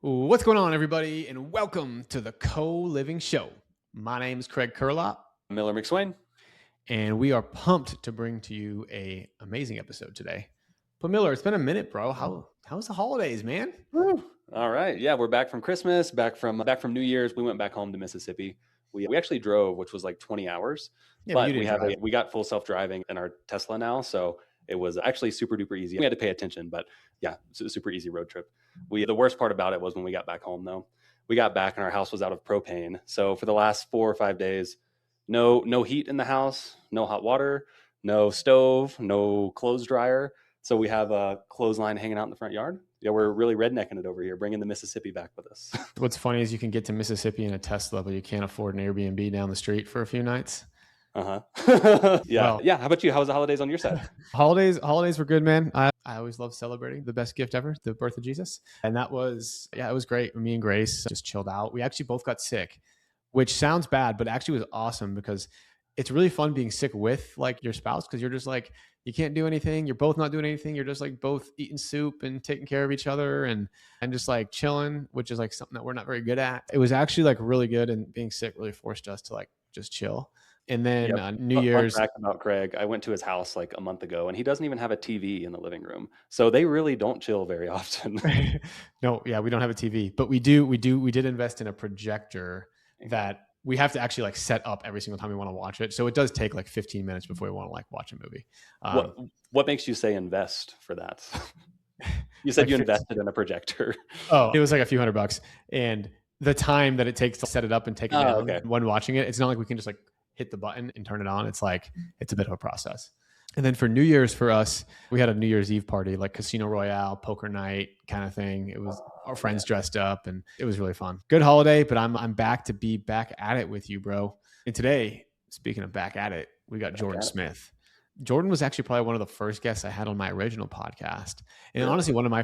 What's going on, everybody, and welcome to the Co-Living Show. My name is Craig Curelop, Miller McSwain, and we are pumped to bring to you an amazing episode today. But Miller, it's been a minute, bro. How's the holidays, man? Woo. All right, yeah, we're back from Christmas, back from New Year's. We went back home to Mississippi. We actually drove, which was like 20 hours. Yeah, but you we didn't drive. we got full self-driving in our Tesla now, so it was actually super duper easy. We had to pay attention, but yeah, it's a super easy road trip. The worst part about it was when we got back home, though. We got back and our house was out of propane. So for the last 4 or 5 days, no heat in the house, no hot water, no stove, no clothes dryer. So we have a clothesline hanging out in the front yard. Yeah, we're really rednecking it over here, bringing the Mississippi back with us. What's funny is you can get to Mississippi in a Tesla, but you can't afford an Airbnb down the street for a few nights. Yeah. Well, yeah. How about you? How was the holidays on your side? Holidays were good, man. I always love celebrating the best gift ever, the birth of Jesus. And it was great. Me and Grace just chilled out. We actually both got sick, which sounds bad, but actually was awesome because it's really fun being sick with like your spouse because you're just like, you can't do anything. You're both not doing anything. You're just like both eating soup and taking care of each other and just like chilling, which is like something that we're not very good at. It was actually like really good, and being sick really forced us to like just chill. And then New Year's. Fun fact about Craig, I went to his house like a month ago, and he doesn't even have a TV in the living room. So they really don't chill very often. No, yeah, we don't have a TV, but we did invest in a projector that we have to actually like set up every single time we want to watch it. So it does take like 15 minutes before we want to like watch a movie. What makes you say invest for that? You said like you invested in a projector. Oh, it was like a few $100, and the time that it takes to set it up and take it down when watching it, it's not like we can just like hit the button and turn it on. It's like, it's a bit of a process. And then for New Year's for us, we had a New Year's Eve party, like Casino Royale, poker night kind of thing. It was our friends dressed up, and it was really fun. Good holiday, but I'm back to be back at it with you, bro. And today, speaking of back at it, we got Jordan Smith. Jordan was actually probably one of the first guests I had on my original podcast. And honestly, one of our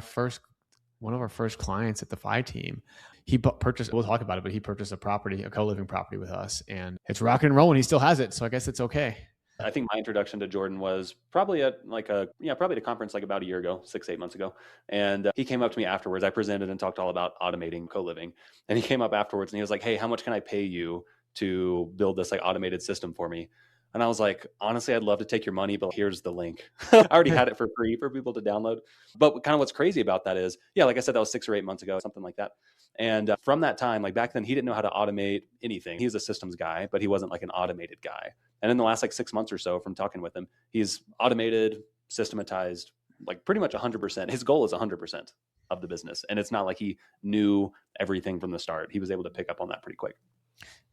first clients at the FI team. He purchased, we'll talk about it, but he purchased a co-living property with us, and it's rocking and rolling. He still has it. So I guess it's okay. I think my introduction to Jordan was probably at a conference like about a year ago, 6-8 months ago. And he came up to me afterwards. I presented and talked all about automating co-living. And he came up afterwards and he was like, "Hey, how much can I pay you to build this like automated system for me?" And I was like, "Honestly, I'd love to take your money, but here's the link." I already had it for free for people to download. But kind of what's crazy about that is, like I said, that was 6 or 8 months ago, something like that. And from that time, like back then, he didn't know how to automate anything. He was a systems guy, but he wasn't like an automated guy. And in the last like 6 months or so from talking with him, he's automated, systematized, like pretty much 100%. His goal is 100% of the business. And it's not like he knew everything from the start. He was able to pick up on that pretty quick.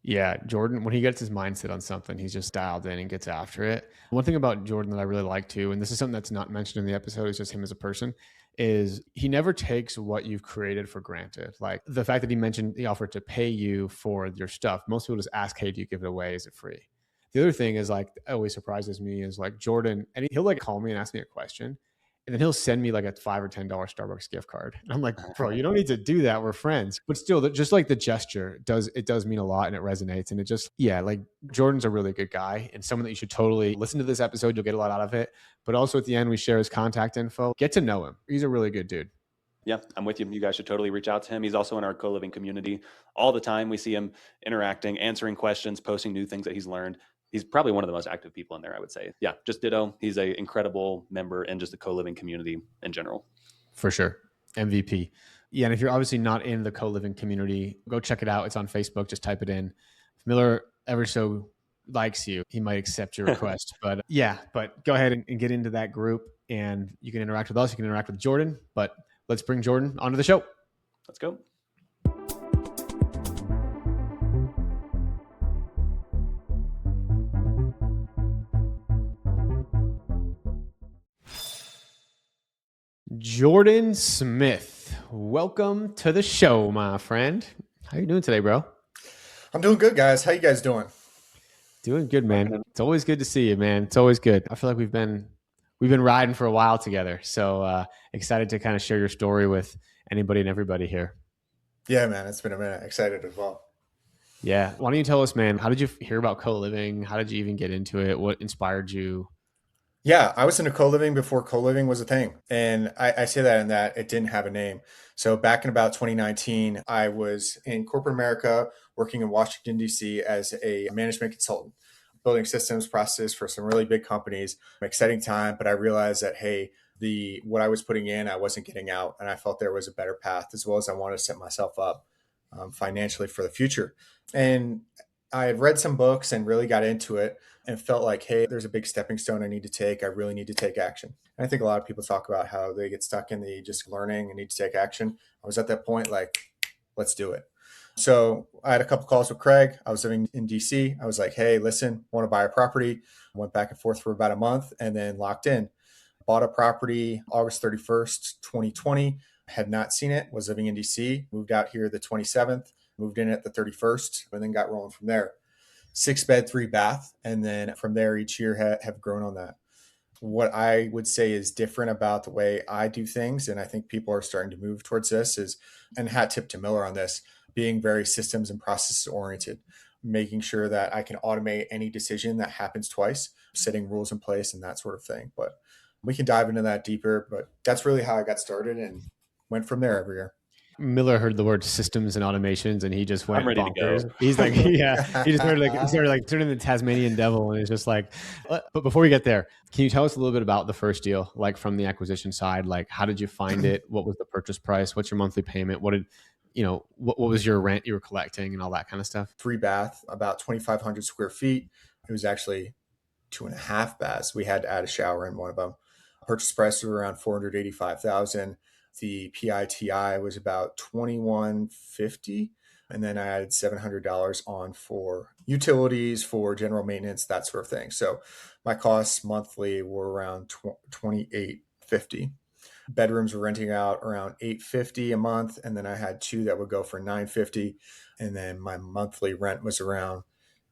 Yeah, Jordan, when he gets his mindset on something, he's just dialed in and gets after it. One thing about Jordan that I really like too, and this is something that's not mentioned in the episode, is just him as a person, is he never takes what you've created for granted. Like the fact that he mentioned he offered to pay you for your stuff. Most people just ask, "Hey, do you give it away? Is it free?" The other thing is like, always surprises me is like Jordan, and he'll like call me and ask me a question, and then he'll send me like a $5 or $10 Starbucks gift card. And I'm like, "Bro, you don't need to do that. We're friends." But still, just like the gesture does mean a lot, and it resonates. And it just, like Jordan's a really good guy and someone that you should totally listen to this episode. You'll get a lot out of it. But also at the end, we share his contact info. Get to know him. He's a really good dude. Yeah, I'm with you. You guys should totally reach out to him. He's also in our co-living community all the time. We see him interacting, answering questions, posting new things that he's learned. He's probably one of the most active people in there, I would say. Yeah, just ditto. He's an incredible member in just the co-living community in general. For sure. MVP. Yeah, and if you're obviously not in the co-living community, go check it out. It's on Facebook. Just type it in. If Miller ever so likes you, he might accept your request. But go ahead and get into that group, and you can interact with us. You can interact with Jordan. But let's bring Jordan onto the show. Let's go. Jordan Smith, welcome to the show, my friend. How you doing today, bro? I'm doing good, guys. How you guys doing? Doing good, man. It's always good to see you, man. It's always good. I feel like we've been riding for a while together. So excited to kind of share your story with anybody and everybody here. Yeah, man. It's been a minute. Excited as well. Yeah. Why don't you tell us, man, how did you hear about co-living? How did you even get into it? What inspired you? Yeah, I was into co-living before co-living was a thing. And I say that in that it didn't have a name. So back in about 2019, I was in corporate America working in Washington, D.C. as a management consultant, building systems, processes for some really big companies. Exciting time, but I realized that, hey, the what I was putting in, I wasn't getting out. And I felt there was a better path, as well as I wanted to set myself up financially for the future. And I had read some books and really got into it and felt like, hey, there's a big stepping stone I need to take. I really need to take action. And I think a lot of people talk about how they get stuck in the just learning and need to take action. I was at that point like, let's do it. So I had a couple calls with Craig. I was living in DC. I was like, hey, listen, I want to buy a property. I went back and forth for about a month and then locked in. Bought a property August 31st, 2020. Had not seen it, was living in DC, moved out here the 27th, moved in at the 31st, and then got rolling from there. 6 bed, 3 bath. And then from there, each year have grown on that. What I would say is different about the way I do things, and I think people are starting to move towards this, is, and hat tip to Miller on this, being very systems and process oriented, making sure that I can automate any decision that happens twice, setting rules in place and that sort of thing. But we can dive into that deeper, but that's really how I got started and went from there every year. Miller heard the word systems and automations and he just I'm went ready to bonkers. go. He's like, yeah, he started like turning the Tasmanian devil. And it's just like, but before we get there, can you tell us a little bit about the first deal, like from the acquisition side? Like, how did you find it? What was the purchase price? What's your monthly payment? What was your rent you were collecting and all that kind of stuff? 3 bath, about 2,500 square feet. It was actually 2.5 baths. We had to add a shower in one of them. Purchase price was around 485,000. The PITI was about 2150, and then I added $700 on for utilities, for general maintenance, that sort of thing. So my costs monthly were around 2850. Bedrooms were renting out around 850 a month, and then I had two that would go for 950, and then my monthly rent was around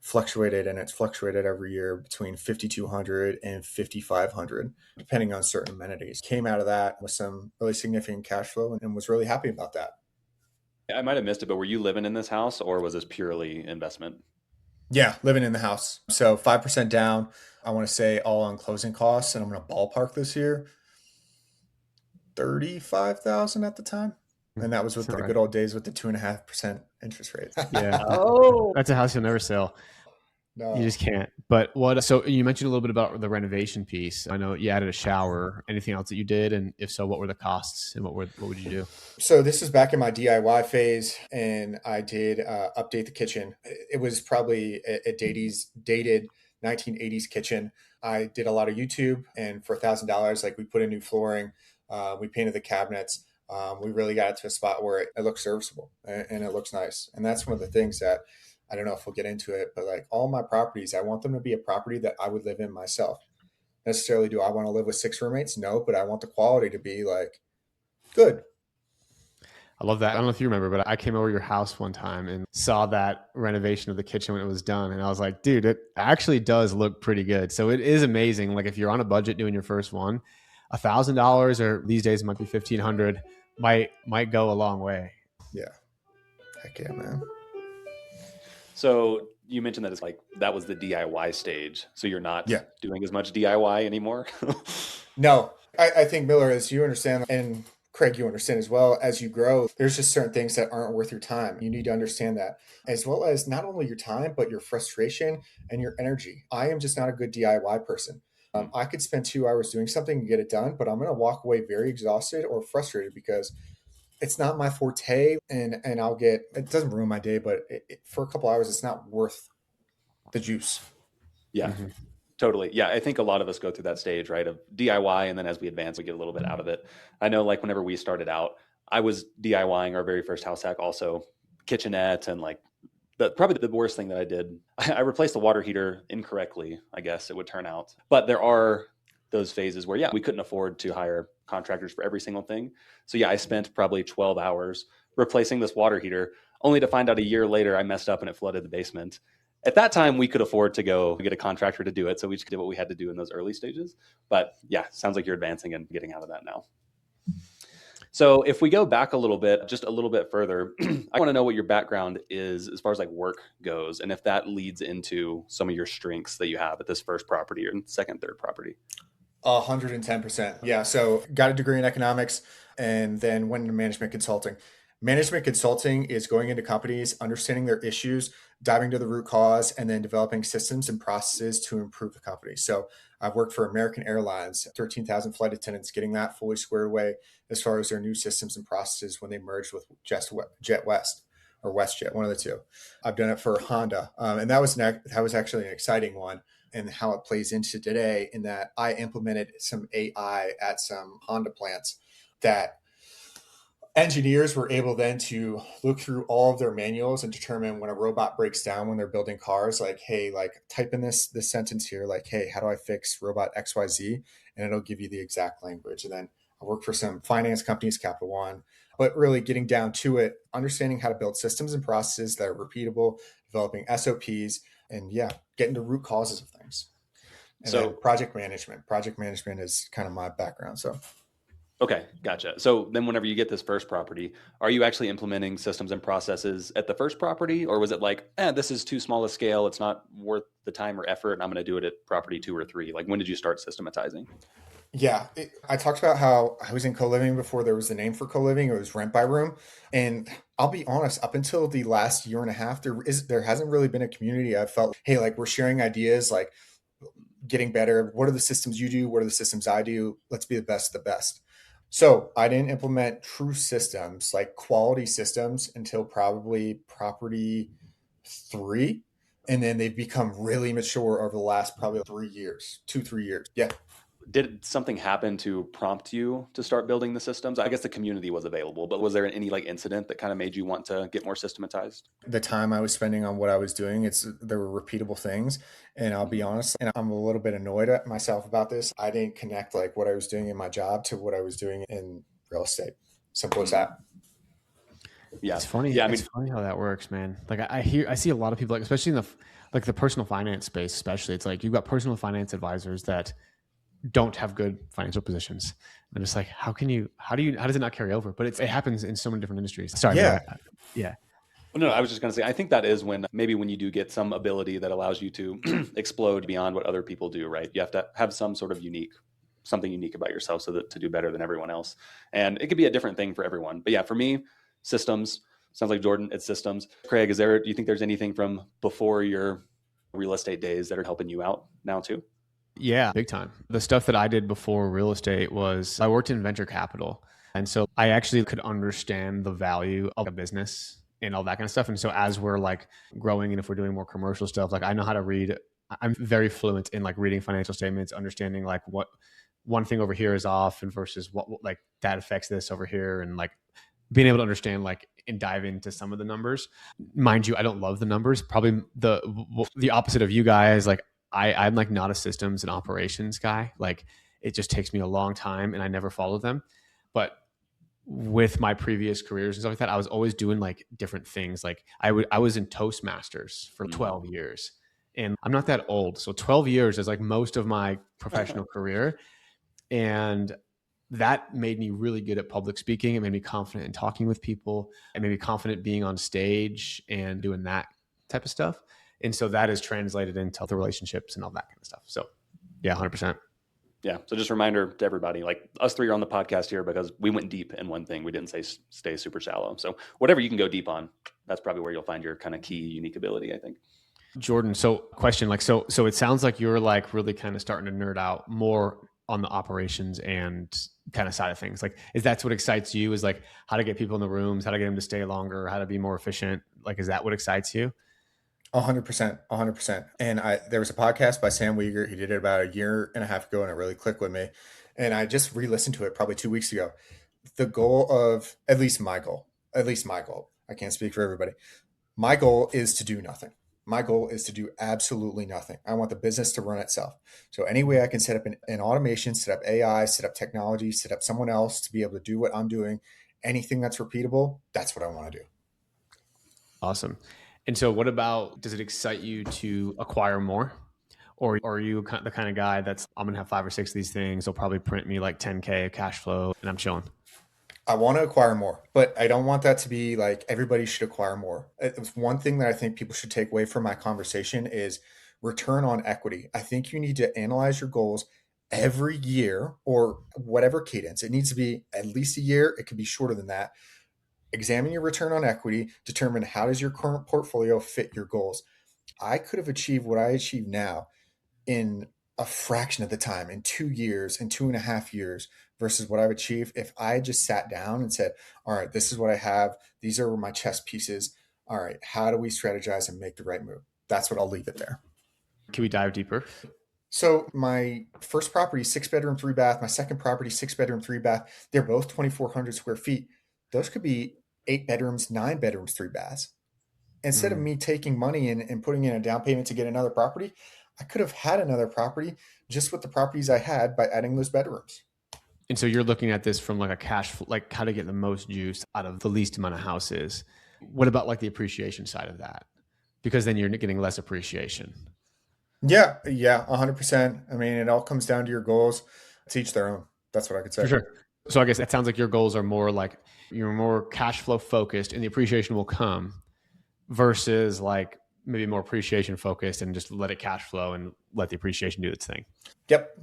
fluctuated, and it's fluctuated every year between 5,200 and 5,500, depending on certain amenities. Came out of that with some really significant cash flow and was really happy about that. I might have missed it, but were you living in this house or was this purely investment? Yeah, living in the house. So 5% down. I want to say all on closing costs, and I'm going to ballpark this year 35,000 at the time. And that was That's with not the right. good old days with the 2.5% interest rate. Yeah. Oh, That's a house you'll never sell. You No. just can't. But so you mentioned a little bit about the renovation piece. I know you added a shower. Anything else that you did? And if so, what were the costs and what would you do? So this is back in my DIY phase, and I did update the kitchen. It was probably a dated 1980s kitchen. I did a lot of YouTube, and for $1,000, like we put in new flooring, we painted the cabinets. We really got it to a spot where it looks serviceable and it looks nice. And that's one of the things that I don't know if we'll get into it, but like all my properties, I want them to be a property that I would live in myself. Necessarily, do I want to live with 6 roommates? No, but I want the quality to be like good. I love that. I don't know if you remember, but I came over your house one time and saw that renovation of the kitchen when it was done. And I was like, dude, it actually does look pretty good. So it is amazing. Like if you're on a budget doing your first one, $1,000 or these days it might be 1,500 might go a long way. Yeah. Heck yeah, man. so you mentioned that it's like that was the DIY stage. So you're not Yeah. doing as much DIY anymore. No, I think Miller, as you understand, and Craig, you understand as well, as you grow, there's just certain things that aren't worth your time. You need to understand that, as well as not only your time, but your frustration and your energy. I am just not a good DIY person. Hmm. I could spend 2 hours doing something and get it done, but I'm going to walk away very exhausted or frustrated because it's not my forte, and I'll get, it doesn't ruin my day, but for a couple hours, it's not worth the juice. Yeah, Mm-hmm. totally. Yeah, I think a lot of us go through that stage, right, of DIY, and then as we advance, we get a little bit out of it. I know, like whenever we started out, I was DIYing our very first house hack, also kitchenette, and like probably the worst thing that I did, I replaced the water heater incorrectly, I guess it would turn out. But there are those phases where, yeah, we couldn't afford to hire contractors for every single thing. So yeah, I spent probably 12 hours replacing this water heater, only to find out a year later I messed up and it flooded the basement. At that time, we could afford to go get a contractor to do it. So we just did what we had to do in those early stages. But yeah, sounds like you're advancing and getting out of that now. So if we go back a little bit, just a little bit further, I want to know what your background is as far as like work goes, and if that leads into some of your strengths that you have at this first property or second, third property. 110%. Yeah. So got a degree in economics and then went into management consulting. Management consulting is going into companies, understanding their issues, diving to the root cause, and then developing systems and processes to improve the company. So I've worked for American Airlines, 13,000 flight attendants, getting that fully squared away as far as their new systems and processes when they merged with Jet West or WestJet, one of the two. I've done it for Honda, and that was actually an exciting one, and how it plays into today, in that I implemented some AI at some Honda plants that engineers were able then to look through all of their manuals and determine when a robot breaks down when they're building cars, like, hey, like type in this sentence here, like, hey, how do I fix robot XYZ? And it'll give you the exact language. And then I worked for some finance companies, Capital One, but really getting down to it, understanding how to build systems and processes that are repeatable, developing SOPs, and yeah, getting to root causes of things. And then So, project management. Project management is kind of my background. So okay, gotcha. So then whenever you get this first property, are you actually implementing systems and processes at the first property? Or was it like, this is too small a scale. It's not worth the time or effort. And I'm going to do it at property 2 or 3. Like, when did you start systematizing? yeah, I talked about how I was in co-living before there was the name for co-living. It was rent by room, and I'll be honest. Up until the last year and a half, there hasn't really been a community. I've felt, hey, like we're sharing ideas, like getting better. What are the systems you do? What are the systems I do? Let's be the best of the best. So I didn't implement true systems, like quality systems, until probably property three, and then they've become really mature over the last probably 3 years, 2 3 years. Yeah. Did something happen to prompt you to start building the systems? I guess the community was available, but was there any like incident that kind of made you want to get more systematized? The time I was spending on what I was doing, there were repeatable things. And I'll be Mhm. honest, and I'm a little bit annoyed at myself about this. I didn't connect like what I was doing in my job to what I was doing in real estate. Simple as Mhm. that. Yeah. It's funny. Yeah. I It's mean, funny how that works, man. Like I see a lot of people, like especially in like the personal finance space, especially. It's like you've got personal finance advisors that don't have good financial positions. I'm just like, how does it not carry over? But it happens in so many different industries. Sorry, man. Yeah. Yeah, no, I was just going to say, I think that is when maybe when you do get some ability that allows you to explode beyond what other people do, right? You have to have some sort of something unique about yourself so that to do better than everyone else. And it could be a different thing for everyone. But yeah, for me, systems sounds like Jordan, it's systems. Craig, do you think there's anything from before your real estate days that are helping you out now too? yeah, big time. The stuff that I did before real estate was I worked in venture capital, and so I actually could understand the value of a business and all that kind of stuff. And so as we're like growing, and if we're doing more commercial stuff, like I know how to read. I'm very fluent in like reading financial statements, understanding like what one thing over here is off and versus what like that affects this over here, and like being able to understand like and dive into some of the numbers. Mind you, I don't love the numbers. Probably the opposite of you guys. Like I'm like not a systems and operations guy. Like it just takes me a long time and I never follow them. But with my previous careers and stuff like that, I was always doing like different things. Like I was in Toastmasters for Mm. 12 years. And I'm not that old. So 12 years is like most of my professional career. And that made me really good at public speaking. It made me confident in talking with people. It made me confident being on stage and doing that type of stuff. And so that is translated into the relationships and all that kind of stuff. So yeah, 100%. Yeah. So just a reminder to everybody, like us three are on the podcast here because we went deep in one thing. We didn't say stay super shallow. So whatever you can go deep on, that's probably where you'll find your kind of key unique ability, I think. Jordan, so question, like, so it sounds like you're like really kind of starting to nerd out more on the operations and kind of side of things. Like, is that what excites you, is like how to get people in the rooms, how to get them to stay longer, how to be more efficient? Like, is that what excites you? 100%, 100%. And there was a podcast by Sam Wieger. He did it about a year and a half ago, and it really clicked with me. And I just re-listened to it probably 2 weeks ago. The goal of at least my goal. I can't speak for everybody. My goal is to do nothing. My goal is to do absolutely nothing. I want the business to run itself. So any way I can set up an automation, set up AI, set up technology, set up someone else to be able to do what I'm doing, anything that's repeatable, that's what I want to do. Awesome. And so what about, does it excite you to acquire more? Or are you the kind of guy that's, I'm going to have 5 or 6 of these things. They'll probably print me like 10K of cash flow and I'm chilling. I want to acquire more, but I don't want that to be like everybody should acquire more. It's one thing that I think people should take away from my conversation is return on equity. I think you need to analyze your goals, every year or whatever cadence. It needs to be at least a year. It could be shorter than that. Examine your return on equity, determine how does your current portfolio fit your goals. I could have achieved what I achieve now in a fraction of the time, in 2 years, in 2.5 years, versus what I've achieved if I just sat down and said, all right, this is what I have. These are my chess pieces. All right, how do we strategize and make the right move? That's what I'll leave it there. Can we dive deeper? So my first property, 6 bedroom, 3 bath. My second property, 6 bedroom, 3 bath. They're both 2,400 square feet. Those could be 8 bedrooms, 9 bedrooms, 3 baths. Instead of Mm. me taking money and putting in a down payment to get another property, I could have had another property just with the properties I had by adding those bedrooms. And so you're looking at this from like a like how to get the most juice out of the least amount of houses. What about like the appreciation side of that? Because then you're getting less appreciation. Yeah, yeah, 100%. I mean, it all comes down to your goals. To each their own. That's what I could For say. sure. So I guess that sounds like your goals are more like you're more cash flow focused and the appreciation will come versus like maybe more appreciation focused and just let it cash flow and let the appreciation do its thing. Yep.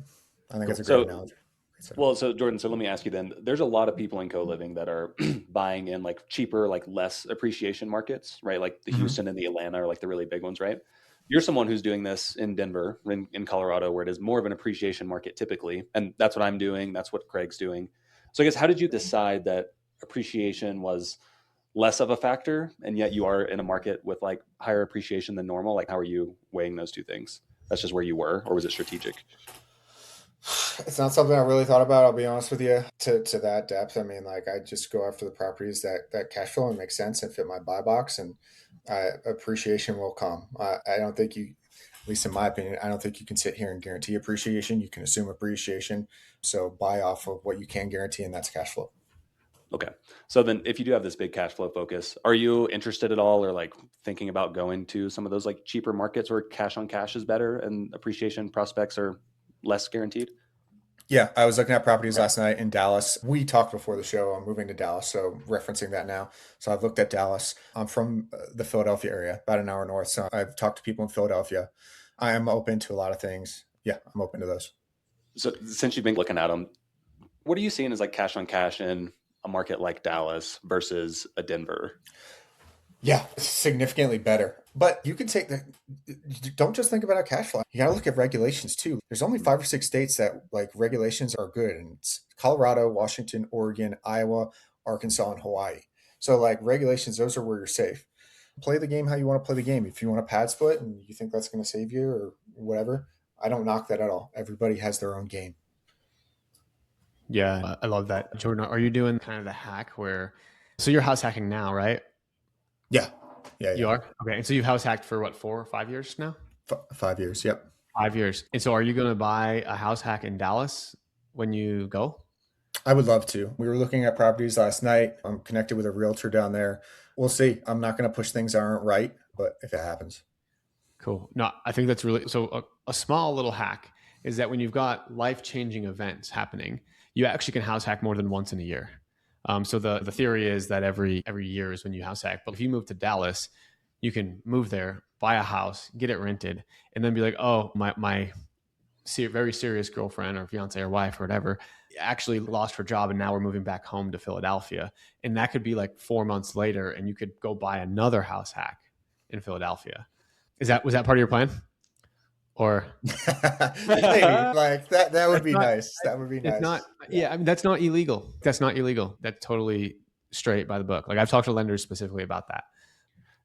I think Cool. that's a great So, analogy. So, well, so Jordan, so let me ask you then. There's a lot of people in co-living that are buying in like cheaper, like less appreciation markets, right? Like the Mhm. Houston and the Atlanta are like the really big ones, right? You're someone who's doing this in Denver, in Colorado, where it is more of an appreciation market typically. And that's what I'm doing. That's what Craig's doing. So I guess how did you decide that appreciation was less of a factor and yet you are in a market with like higher appreciation than normal? Like how are you weighing those two things? That's just where you were, or was it strategic? it's not something I really thought about. I'll be honest with you. To that depth, I mean, like I just go after the properties that cash flow and make sense and fit my buy box, and appreciation will come. I don't think you, at least in my opinion, I don't think you can sit here and guarantee appreciation. You can assume appreciation. So buy off of what you can guarantee, and that's cash flow. Okay. So then if you do have this big cash flow focus, are you interested at all or like thinking about going to some of those like cheaper markets where cash on cash is better and appreciation prospects are less guaranteed? Yeah, I was looking at properties last night in Dallas. We talked before the show. I'm moving to Dallas, so referencing that now. So I've looked at Dallas. I'm from the Philadelphia area, about an hour north. So I've talked to people in Philadelphia. I am open to a lot of things. Yeah, I'm open to those. So since you've been looking at them, what are you seeing as like cash on cash in a market like Dallas versus a Denver? Yeah, significantly better. But you can take the, don't just think about a cash flow. You got to look at regulations too. There's only 5 or 6 states that like regulations are good, and it's Colorado, Washington, Oregon, Iowa, Arkansas, and Hawaii. So like regulations, those are where you're safe. Play the game how you want to play the game. If you want a pad split and you think that's going to save you or whatever, I don't knock that at all. Everybody has their own game. Yeah, I love that. Jordan, are you doing kind of the hack where, so you're house hacking now, right? Yeah, yeah, You yeah. are? Okay. And so you've house hacked for what, 4 or 5 years now? 5 years. Yep. 5 years. And so are you going to buy a house hack in Dallas when you go? I would love to. We were looking at properties last night. I'm connected with a realtor down there. We'll see. I'm not going to push things that aren't right, but if it happens. Cool. No, I think that's really so. A small little hack is that when you've got life changing events happening, you actually can house hack more than once in a year. So the theory is that every year is when you house hack. But if you move to Dallas, you can move there, buy a house, get it rented, and then be like, oh, my very serious girlfriend or fiance or wife or whatever actually lost her job and now we're moving back home to Philadelphia. And that could be like 4 months later, and you could go buy another house hack in Philadelphia. Was that part of your plan? Or Maybe like that would that's be not nice. That would be it's nice. not Yeah. yeah, I mean that's not illegal. That's not illegal. That's totally straight by the book. Like I've talked to lenders specifically about that.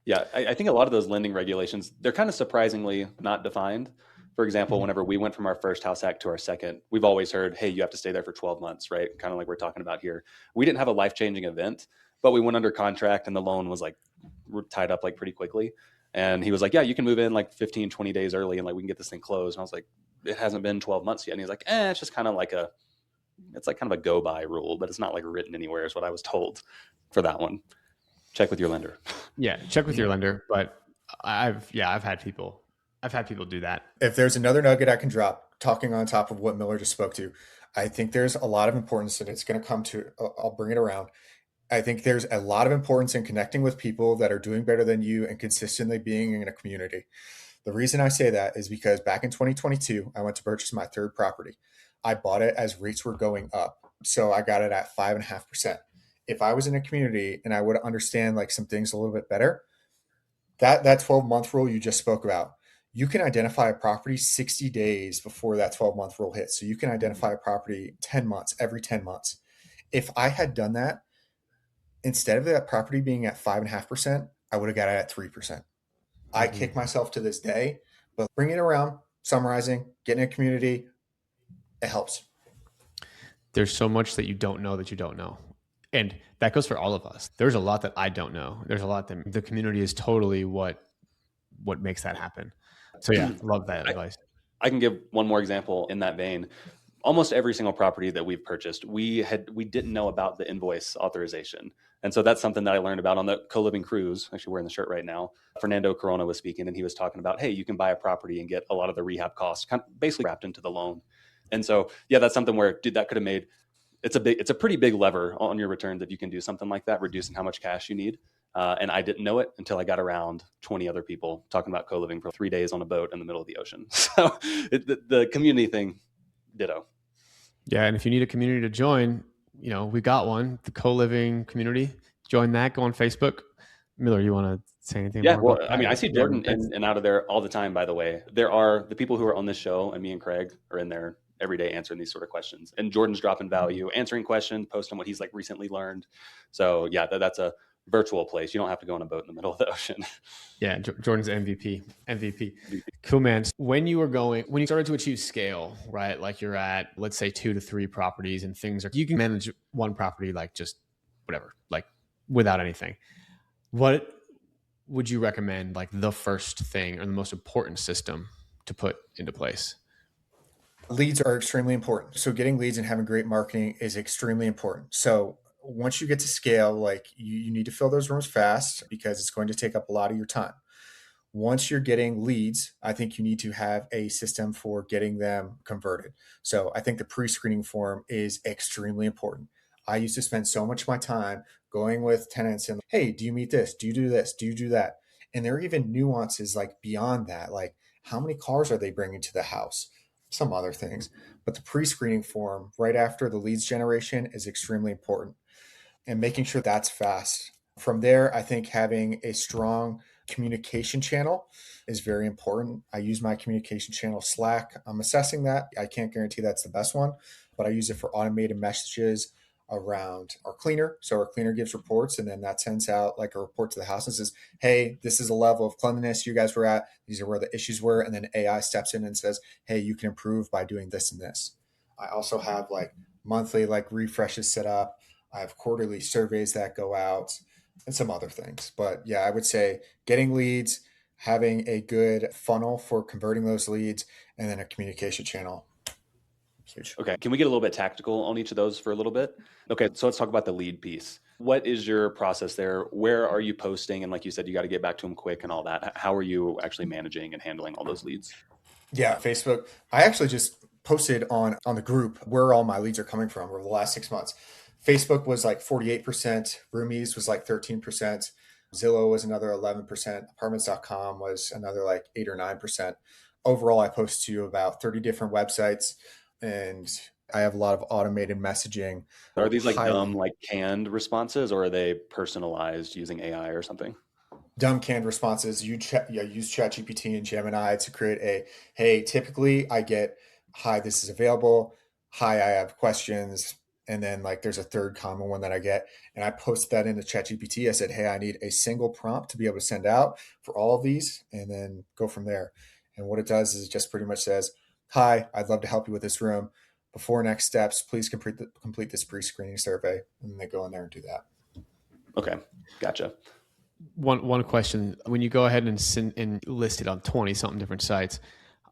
Yeah, I think a lot of those lending regulations, they're kind of surprisingly not defined. For example, Mhm. whenever we went from our first house hack to our second, we've always heard, hey, you have to stay there for 12 months, right? Kind of like we're talking about here. We didn't have a life changing event, but we went under contract and the loan was like tied up like pretty quickly. And he was like, yeah, you can move in like 15, 20 days early and like we can get this thing closed. And I was like, it hasn't been 12 months yet. And he's like, it's just kind of like it's like kind of a go by rule, but it's not like written anywhere, is what I was told for that one. Check with your lender. Yeah, check with your lender, but I've had people do that. If there's another nugget I can drop, talking on top of what Miller just spoke to, I think there's a lot of importance, and it's going to come to. I'll bring it around. I think there's a lot of importance in connecting with people that are doing better than you and consistently being in a community. The reason I say that is because back in 2022, I went to purchase my third property. I bought it as rates were going up. So I got it at 5.5%. If I was in a community and I would understand like some things a little bit better, that 12-month rule you just spoke about, you can identify a property 60 days before that 12-month rule hits. So you can identify a property 10 months, every 10 months. If I had done that, instead of that property being at 5.5%, I would have got it at 3%. I Mm-hmm. kick myself to this day, but bring it around, summarizing, getting a community, it helps. There's so much that you don't know that you don't know. And that goes for all of us. There's a lot that I don't know. There's a lot that the community is totally what makes that happen. So yeah, love that I, advice. I can give one more example in that vein. Almost every single property that we've purchased, we didn't know about the invoice authorization. And so that's something that I learned about on the co-living cruise. Actually, wearing the shirt right now. Fernando Corona was speaking, and he was talking about, hey, you can buy a property and get a lot of the rehab costs kind of basically wrapped into the loan. And so, yeah, that's something where, dude, that could have made it's a pretty big lever on your returns if you can do something like that, reducing how much cash you need. And I didn't know it until I got around 20 other people talking about co-living for 3 days on a boat in the middle of the ocean. So the community thing, ditto. Yeah, and if you need a community to join, we got one, the co-living community. Join that. Go on Facebook. Miller, you want to say anything Yeah, more well, about I mean, I that? see Yeah, Jordan in and out of there all the time, by the way. There are the people who are on this show, and me and Craig are in there every day answering these sort of questions. And Jordan's dropping value, answering questions, posting what he's like recently learned. So yeah, that's a virtual place. You don't have to go on a boat in the middle of the ocean. Yeah, Jordan's MVP. Cool, man. When you started to achieve scale, right? Like you're at, let's say, 2 to 3 properties and you can manage one property, like just whatever, like without anything. What would you recommend, like the first thing or the most important system to put into place? Leads are extremely important. So getting leads and having great marketing is extremely important. So once you get to scale, like you need to fill those rooms fast because it's going to take up a lot of your time. Once you're getting leads, I think you need to have a system for getting them converted. So I think the pre-screening form is extremely important. I used to spend so much of my time going with tenants and, hey, do you meet this? Do you do this? Do you do that? And there are even nuances like beyond that, like how many cars are they bringing to the house? Some other things. But the pre-screening form right after the leads generation is extremely important and making sure that's fast. From there, I think having a strong communication channel is very important. I use my communication channel Slack. I'm assessing that. I can't guarantee that's the best one, but I use it for automated messages around our cleaner. So our cleaner gives reports and then that sends out like a report to the house and says, hey, this is the level of cleanliness you guys were at. These are where the issues were. And then AI steps in and says, hey, you can improve by doing this and this. I also have like monthly like refreshes set up. I have quarterly surveys that go out and some other things. But yeah, I would say getting leads, having a good funnel for converting those leads, and then a communication channel. Huge. Okay. Can we get a little bit tactical on each of those for a little bit? Okay. So let's talk about the lead piece. What is your process there? Where are you posting? And like you said, you got to get back to them quick and all that. How are you actually managing and handling all those leads? Yeah, Facebook. I actually just posted on the group where all my leads are coming from over the last 6 months. Facebook was like 48%, Roomies was like 13%, Zillow was another 11%, apartments.com was another like 8 or 9%. Overall, I post to about 30 different websites and I have a lot of automated messaging. Are these like dumb, Highly like canned responses, or are they personalized using AI or something? dumb canned responses. Use ChatGPT and Gemini to create a, hey, typically I get, hi, this is available. Hi, I have questions. And then like there's a third common one that I get. And I post that into ChatGPT. I said, hey, I need a single prompt to be able to send out for all of these and then go from there. And what it does is it just pretty much says, hi, I'd love to help you with this room. Before next steps, please complete this pre-screening survey. And then they go in there and do that. Okay. Gotcha. One question: when you go ahead and list it on 20 something different sites,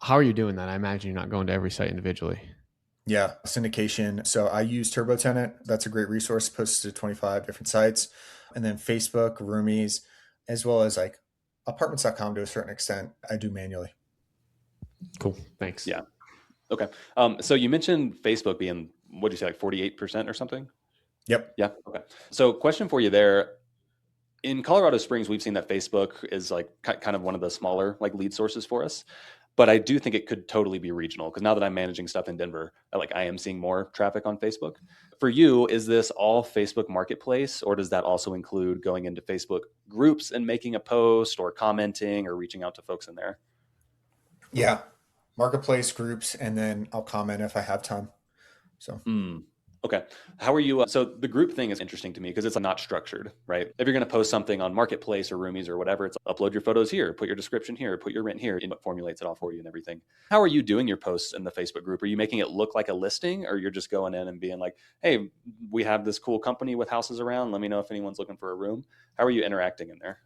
how are you doing that? I imagine you're not going to every site individually. Yeah, syndication. So I use TurboTenant. That's a great resource, posted to 25 different sites. And then Facebook, Roomies, as well as like apartments.com to a certain extent, I do manually. Cool. Thanks. Yeah. Okay. So you mentioned Facebook being, what do you say, like 48% or something? Yep. Yeah. Okay. So question for you there. In Colorado Springs, we've seen that Facebook is like kind of one of the smaller like lead sources for us. But I do think it could totally be regional, because now that I'm managing stuff in Denver, I am seeing more traffic on Facebook. For you, is this all Facebook Marketplace, or does that also include going into Facebook groups and making a post or commenting or reaching out to folks in there? Yeah. Marketplace groups, and then I'll comment if I have time. So Mm. Okay. How are you? So the group thing is interesting to me because it's not structured, right? If you're going to post something on Marketplace or Roomies or whatever, it's upload your photos here, put your description here, put your rent here, and it formulates it all for you and everything. How are you doing your posts in the Facebook group? Are you making it look like a listing, or you're just going in and being like, hey, we have this cool company with houses around. Let me know if anyone's looking for a room. How are you interacting in there?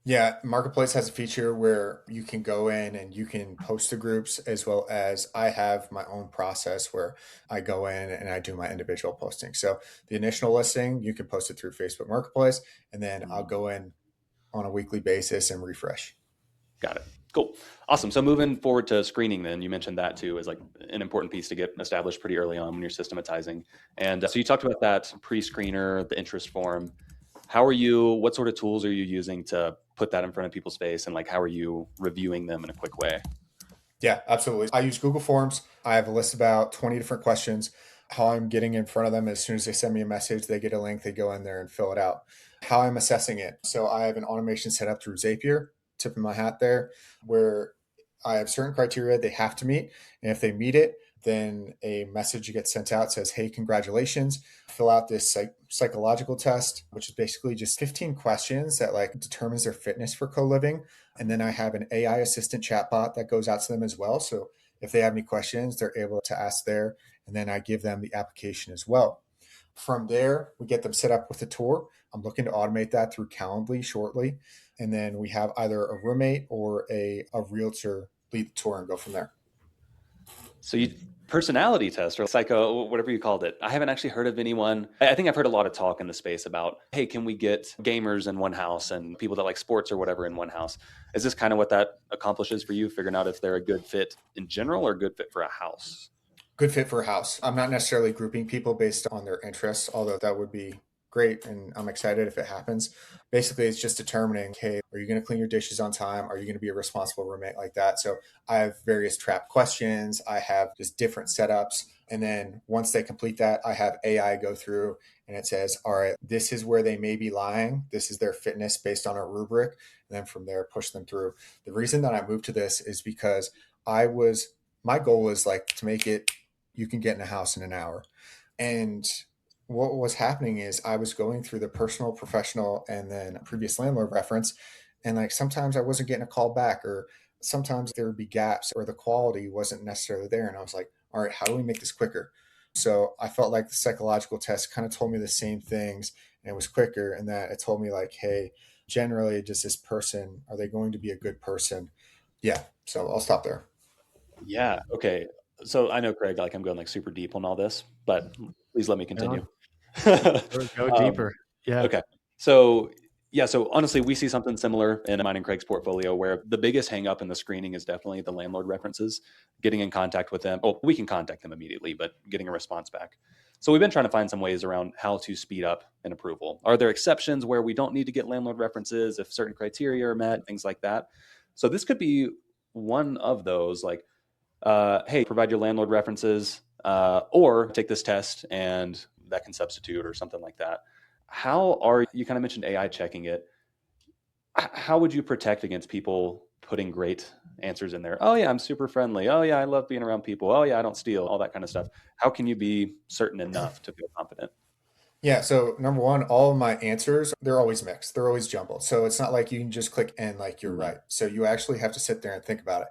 yeah, Marketplace has a feature where you can go in and you can post to groups, as well as I have my own process where I go in and I do my individual posting. So the initial listing, you can post it through Facebook Marketplace, and then I'll Mm. go in on a weekly basis and refresh. Got it. Cool. Awesome. So moving forward to screening, then you mentioned that too is like an important piece to get established pretty early on when you're systematizing. And so you talked about that pre-screener, the interest form. How are you, what sort of tools are you using to put that in front of people's face? And how are you reviewing them in a quick way? Yeah, absolutely. I use Google Forms. I have a list of about 20 different questions. How I'm getting in front of them, as soon as they send me a message, they get a link, they go in there and fill it out. How I'm assessing it. So I have an automation set up through Zapier, tipping my hat there, where I have certain criteria they have to meet. And if they meet it, then a message gets sent out, says, hey, congratulations, fill out this psychological test, which is basically just 15 questions that determines their fitness for co-living. And then I have an AI assistant chatbot that goes out to them as well. So if they have any questions, they're able to ask there. And then I give them the application as well. From there, we get them set up with a tour. I'm looking to automate that through Calendly shortly. And then we have either a roommate or a realtor lead the tour and go from there. So you personality test or psycho, whatever you called it. I haven't actually heard of anyone. I think I've heard a lot of talk in the space about, hey, can we get gamers in one house and people that like sports or whatever in one house? Is this kind of what that accomplishes for you, figuring out if they're a good fit in general or a good fit for a house? Good fit for a house. I'm not necessarily grouping people based on their interests, although that would be great. And I'm excited if it happens. Basically, it's just determining, hey, are you going to clean your dishes on time? Are you going to be a responsible roommate like that? So I have various trap questions. I have just different setups. And then once they complete that, I have AI go through and it says, all right, this is where they may be lying. This is their fitness based on a rubric. And then from there, push them through. The reason that I moved to this is because my goal is to make it you can get in a house in an hour. And what was happening is I was going through the personal, professional, and then previous landlord reference. And sometimes I wasn't getting a call back, or sometimes there would be gaps, or the quality wasn't necessarily there. And I was like, all right, how do we make this quicker? So I felt like the psychological test kind of told me the same things, and it was quicker. And that it told me, hey, generally, does this person, are they going to be a good person? Yeah. So I'll stop there. Yeah. Okay. So I know, Craig, I'm going super deep on all this, but please let me Right continue. on. Go um, deeper. Yeah. Okay. So yeah, so honestly, we see something similar in mine and Craig's portfolio where the biggest hang up in the screening is definitely the landlord references, getting in contact with them. Oh, we can contact them immediately, but getting a response back. So we've been trying to find some ways around how to speed up an approval. Are there exceptions where we don't need to get landlord references if certain criteria are met, things like that? So this could be one of those, hey, provide your landlord references, or take this test and that can substitute or something like that. How are you kind of mentioned AI checking it? How would you protect against people putting great answers in there? Oh yeah, I'm super friendly. Oh yeah, I love being around people. Oh yeah, I don't steal. All that kind of stuff. How can you be certain enough to feel confident? Yeah, so number one, all of my answers, they're always mixed. They're always jumbled. So it's not like you can just click and you're Mm. right. So you actually have to sit there and think about it.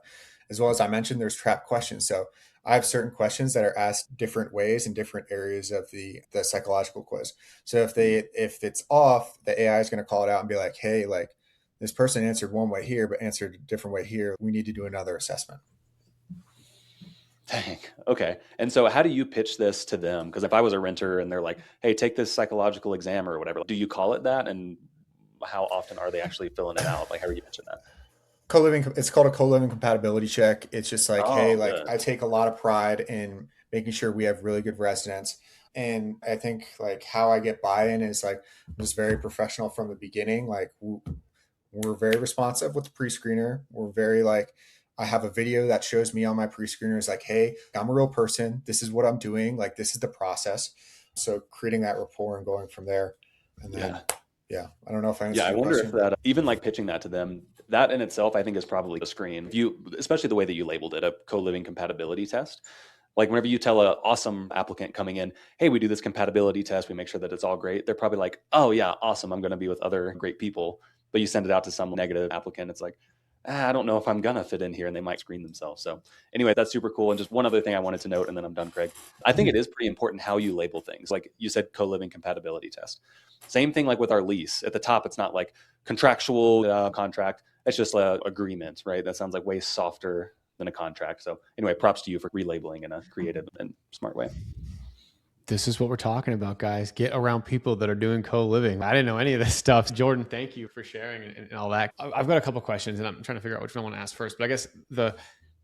As well as I mentioned, there's trap questions. So I have certain questions that are asked different ways in different areas of the psychological quiz. So if it's off, the AI is going to call it out and be like, hey, this person answered one way here, but answered a different way here. We need to do another assessment. Dang. Okay. And so how do you pitch this to them? Because if I was a renter and they're like, hey, take this psychological exam or whatever, do you call it that? And how often are they actually filling it out? How are you mentioning that? Co-living, it's called a co-living compatibility check. It's just hey, Oh, good. I take a lot of pride in making sure we have really good residents. And I think how I get buy-in is I'm just very professional from the beginning. We're very responsive with the pre-screener. We're very I have a video that shows me on my pre-screeners like, hey, I'm a real person. This is what I'm doing. Like, this is the process. So creating that rapport and going from there. And Yeah. then, yeah, I don't know if I Yeah, answered I your wonder if question. that even like pitching that to them, that in itself, I think is probably a screen. You, especially the way that you labeled it, a co-living compatibility test. Like whenever you tell an awesome applicant coming in, hey, we do this compatibility test, we make sure that it's all great. They're probably like, oh yeah, awesome. I'm going to be with other great people. But you send it out to some negative applicant, it's like, I don't know if I'm gonna fit in here, and they might screen themselves. So anyway, that's super cool. And just one other thing I wanted to note, and then I'm done, Craig. I think it is pretty important how you label things. Like you said, co-living compatibility test. Same thing like with our lease. At the top, it's not like contractual contract. It's just a agreement, right? That sounds like way softer than a contract. So anyway, props to you for relabeling in a creative and smart way. This is what we're talking about, guys. Get around people that are doing co-living. I didn't know any of this stuff. Jordan, thank you for sharing and all that. I've got a couple questions and I'm trying to figure out which one I want to ask first. But I guess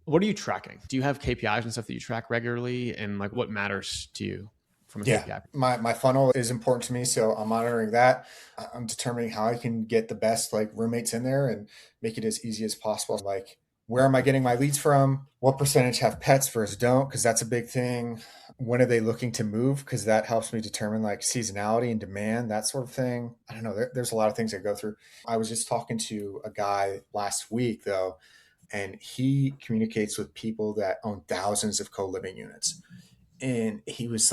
what are you tracking? Do you have KPIs and stuff that you track regularly? And like what matters to you from a Yeah, KPI? my funnel is important to me, so I'm monitoring that. I'm determining how I can get the best like roommates in there and make it as easy as possible. Like, where am I getting my leads from? What percentage have pets versus don't? Because that's a big thing. When are they looking to move? Because that helps me determine like seasonality and demand, that sort of thing. I don't know. There's a lot of things I go through. I was just talking to a guy last week though, and he communicates with people that own thousands of co-living units, and he was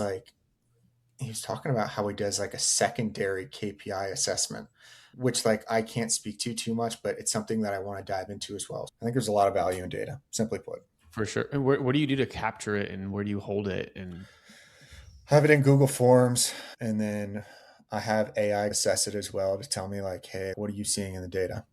talking about how he does like a secondary KPI assessment, which like I can't speak to too much, but it's something that I want to dive into as well. I think there's a lot of value in data, simply put. For sure. And what do you do to capture it and where do you hold it? And I have it in Google Forms, and then I have AI assess it as well to tell me like, hey, what are you seeing in the data?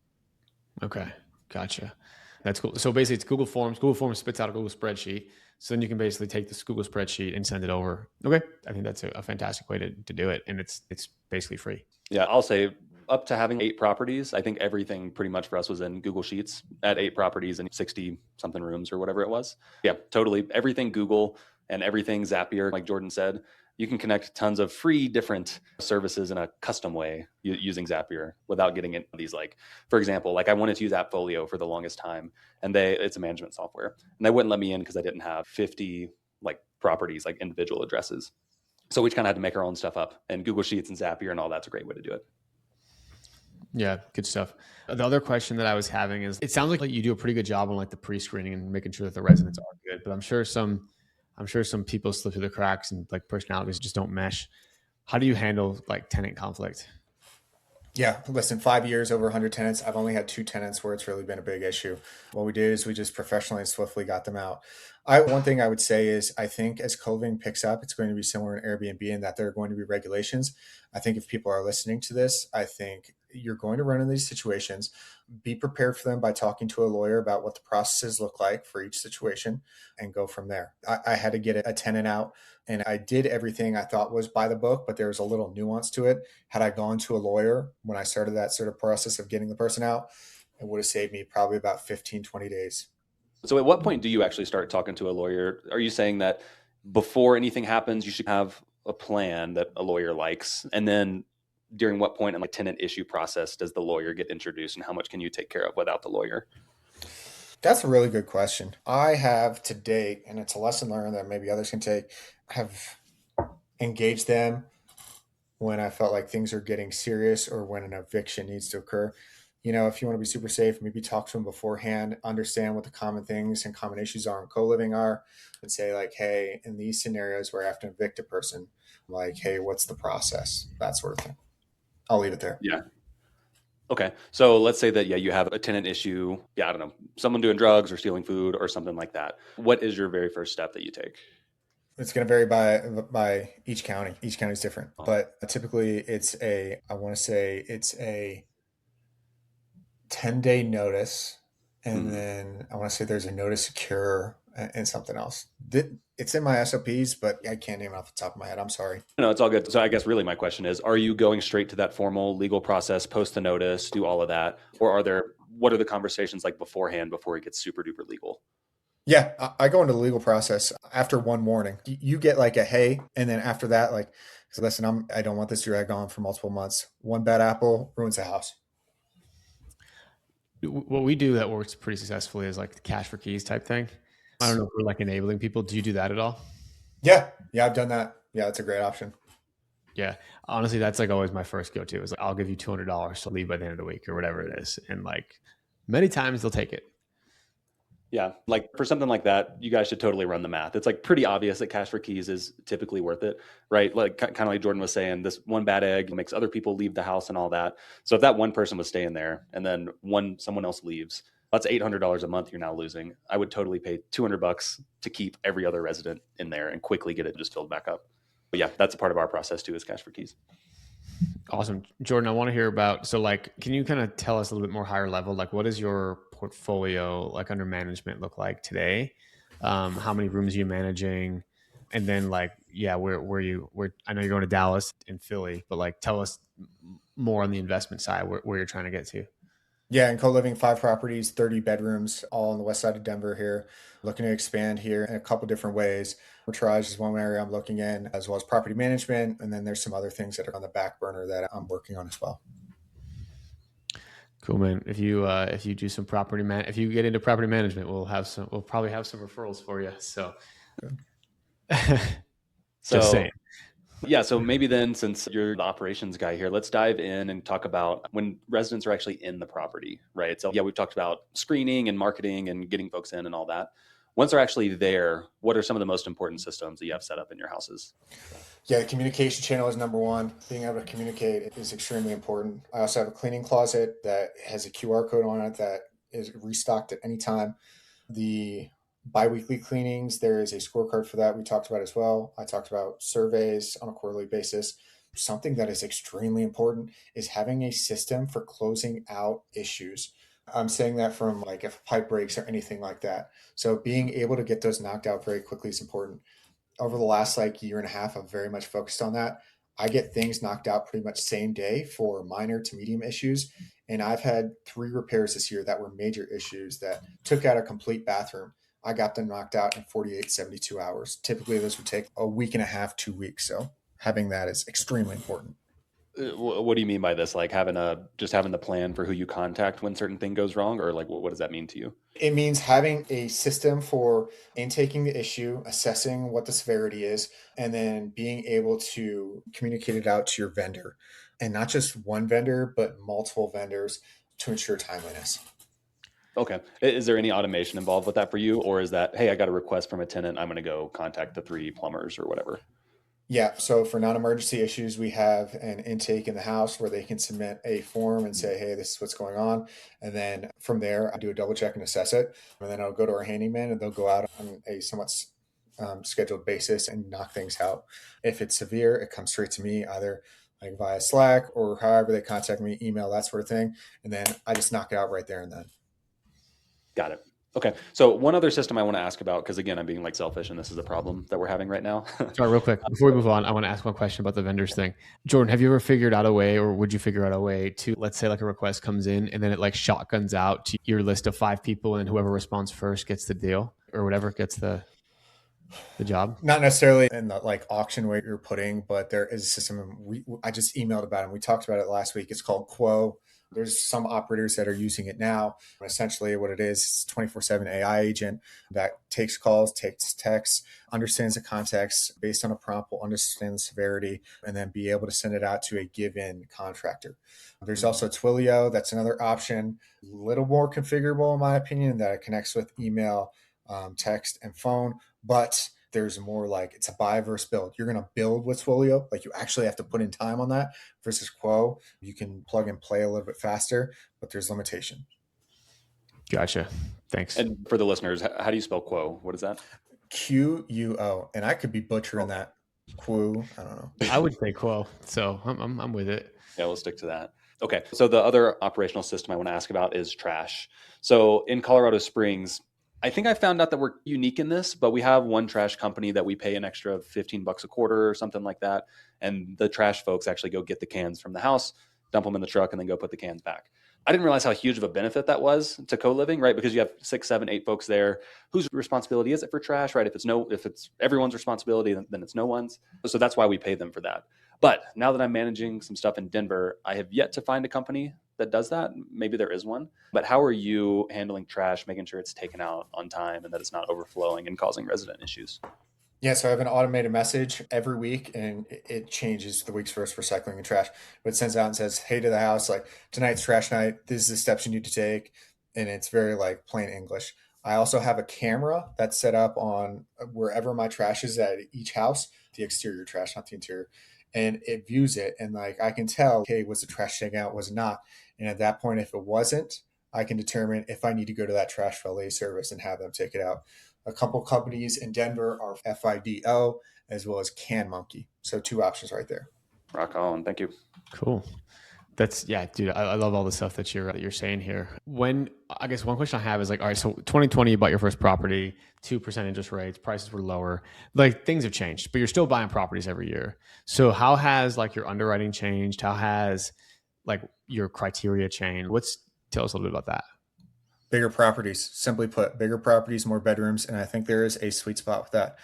okay, gotcha. That's cool. So basically it's Google Forms. Google Forms spits out a Google spreadsheet. So then you can basically take this Google spreadsheet and send it over. Okay. I think that's a fantastic way to do it. And it's basically free. Yeah, I'll say up to having 8 properties. I think everything pretty much for us was in Google Sheets at 8 properties and 60 something rooms or whatever it was. Yeah, totally. Everything Google and everything Zapier, like Jordan said, you can connect tons of free different services in a custom way using Zapier without getting into these like, for example, like I wanted to use Appfolio for the longest time, and it's a management software, and they wouldn't let me in because I didn't have 50 like properties, like individual addresses. So we kind of had to make our own stuff up, and Google Sheets and Zapier and all that's a great way to do it. Yeah, good stuff. The other question that I was having is it sounds like you do a pretty good job on like the pre-screening and making sure that the residents are good, but I'm sure some people slip through the cracks and like personalities just don't mesh. How do you handle like tenant conflict? Yeah, listen, 5 years, over 100 tenants. I've only had two tenants where it's really been a big issue. What we did is we just professionally and swiftly got them out. One thing I would say is I think as COVID picks up, it's going to be similar in Airbnb in that there are going to be regulations. I think if people are listening to this, I think you're going to run into these situations. Be prepared for them by talking to a lawyer about what the processes look like for each situation and go from there. I had to get a tenant out, and I did everything I thought was by the book, but there was a little nuance to it. Had I gone to a lawyer when I started that sort of process of getting the person out, it would have saved me probably about 15, 20 days. So at what point do you actually start talking to a lawyer? Are you saying that before anything happens, you should have a plan that a lawyer likes? And then during what point in the tenant issue process does the lawyer get introduced, and how much can you take care of without the lawyer? That's a really good question. I have to date, and it's a lesson learned that maybe others can take, have engaged them when I felt like things are getting serious or when an eviction needs to occur. If you want to be super safe, maybe talk to them beforehand, understand what the common things and common issues are in co-living are, and say like, hey, in these scenarios where I have to evict a person, like, hey, what's the process? That sort of thing. I'll leave it there. Yeah. Okay. So let's say that, yeah, you have a tenant issue. Yeah, I don't know, someone doing drugs or stealing food or something like that. What is your very first step that you take? It's going to vary by each county. Each county is different, Oh. but typically I want to say it's a 10-day notice. And Mhm. then I want to say there's a notice to cure and something else. It's in my SOPs, but I can't name it off the top of my head. I'm sorry. No, it's all good. So I guess really my question is, are you going straight to that formal legal process, post the notice, do all of that? Or what are the conversations like beforehand before it gets super duper legal? Yeah, I go into the legal process after one warning. You get like a hey, and then after that, like, so listen, I don't want this to drag on for multiple months. One bad apple ruins the house. What we do that works pretty successfully is like the cash for keys type thing. I don't know if we're like enabling people. Do you do that at all? Yeah, yeah, I've done that. Yeah, it's a great option. Yeah. Honestly, that's like always my first go to is like, I'll give you $200 to leave by the end of the week or whatever it is. And like many times they'll take it. Yeah, like for something like that, you guys should totally run the math. It's like pretty obvious that cash for keys is typically worth it, right? Like kind of like Jordan was saying, this one bad egg makes other people leave the house and all that. So if that one person was staying there and then someone else leaves, that's $800 a month you're now losing. I would totally pay $200 to keep every other resident in there and quickly get it just filled back up. But yeah, that's a part of our process too, is cash for keys. Awesome. Jordan, I want to hear about, so like, can you kind of tell us a little bit more higher level? Like, what does your portfolio like under management look like today? How many rooms are you managing? And then like, yeah, where I know you're going to Dallas and Philly, but like, tell us more on the investment side, where you're trying to get to. Yeah, and co-living, 5 properties, 30 bedrooms, all on the west side of Denver here. Looking to expand here in a couple different ways. Arbitrage is one area I'm looking in, as well as property management. And then there's some other things that are on the back burner that I'm working on as well. Cool, man. If you do some if you get into property management, we'll probably have some referrals for you. So just So saying. yeah, so maybe then, since you're the operations guy here, let's dive in and talk about when residents are actually in the property, right? So yeah, we've talked about screening and marketing and getting folks in and all that. Once they're actually there, what are some of the most important systems that you have set up in your houses? Yeah, the communication channel is number one. Being able to communicate is extremely important. I also have a cleaning closet that has a QR code on it that is restocked at any time. The biweekly cleanings, there is a scorecard for that we talked about as well. I talked about surveys on a quarterly basis. Something that is extremely important is having a system for closing out issues. I'm saying that from like if a pipe breaks or anything like that. So being able to get those knocked out very quickly is important. Over the last like year and a half, I've very much focused on that. I get things knocked out pretty much same day for minor to medium issues. And I've had 3 repairs this year that were major issues that took out a complete bathroom. I got them knocked out in 48, 72 hours. Typically, this would take a week and a half, 2 weeks. So having that is extremely important. What do you mean by this? Like having the plan for who you contact when certain thing goes wrong, or like what does that mean to you? It means having a system for intaking the issue, assessing what the severity is, and then being able to communicate it out to your vendor. And not just one vendor, but multiple vendors to ensure timeliness. Okay. Is there any automation involved with that for you, or is that, hey, I got a request from a tenant, I'm going to go contact the 3 plumbers or whatever? Yeah, so for non-emergency issues, we have an intake in the house where they can submit a form and say, "Hey, this is what's going on," and then from there, I do a double check and assess it, and then I'll go to our handyman, and they'll go out on a somewhat scheduled basis and knock things out. If it's severe, it comes straight to me, either like via Slack or however they contact me, email, that sort of thing, and then I just knock it out right there and then. Got it. Okay. So one other system I want to ask about, because again, I'm being like selfish and this is a problem that we're having right now. Sorry, real quick. Before we move on, I want to ask one question about the vendors thing. Jordan, have you ever figured out a way, or would you figure out a way to, let's say, like a request comes in and then it like shotguns out to your list of 5 people, and whoever responds first gets the deal or whatever gets the job? Not necessarily in the like auction way you're putting, but there is a system. I just emailed about it. And we talked about it last week. It's called Quo. There's some operators that are using it now. Essentially, what it is 24/7 AI agent that takes calls, takes texts, understands the context based on a prompt, will understand the severity, and then be able to send it out to a given contractor. There's also Twilio. That's another option, a little more configurable, in my opinion, that it connects with email, text, and phone. But there's more like it's a buy versus build. You're going to build with Twilio. Like you actually have to put in time on that versus Quo. You can plug and play a little bit faster, but there's limitation. Gotcha. Thanks. And for the listeners, how do you spell Quo? What is that? Quo. And I could be butchering that. Quo. I don't know. I would say Quo. So I'm with it. Yeah, we'll stick to that. Okay. So the other operational system I want to ask about is trash. So in Colorado Springs, I think I found out that we're unique in this, but we have one trash company that we pay an extra $15 a quarter or something like that. And the trash folks actually go get the cans from the house, dump them in the truck, and then go put the cans back. I didn't realize how huge of a benefit that was to co-living, right? Because you have 6, 7, 8 folks there. Whose responsibility is it for trash, right? If it's everyone's responsibility, then it's no one's. So that's why we pay them for that. But now that I'm managing some stuff in Denver, I have yet to find a company that does that. Maybe there is one, but how are you handling trash, making sure it's taken out on time and that it's not overflowing and causing resident issues? Yeah, so I have an automated message every week, and it changes the weeks for us for recycling and trash. But it sends out and says, "Hey to the house, like tonight's trash night. This is the steps you need to take," and it's very like plain English. I also have a camera that's set up on wherever my trash is at each house, the exterior trash, not the interior, and it views it, and like I can tell, okay, was the trash taken out, was it not? And at that point, if it wasn't, I can determine if I need to go to that trash valet service and have them take it out. A couple companies in Denver are FIDO as well as Can Monkey. So two options right there. Rock on. Thank you. Cool. That's yeah, dude. I love all the stuff that you're saying here. When I guess one question I have is like, all right, so 2020, you bought your first property, 2% interest rates, prices were lower, like things have changed, but you're still buying properties every year. So how has like your underwriting changed? How has like your criteria changed? Tell us a little bit about that. Bigger properties, simply put, bigger properties, more bedrooms. And I think there is a sweet spot with that.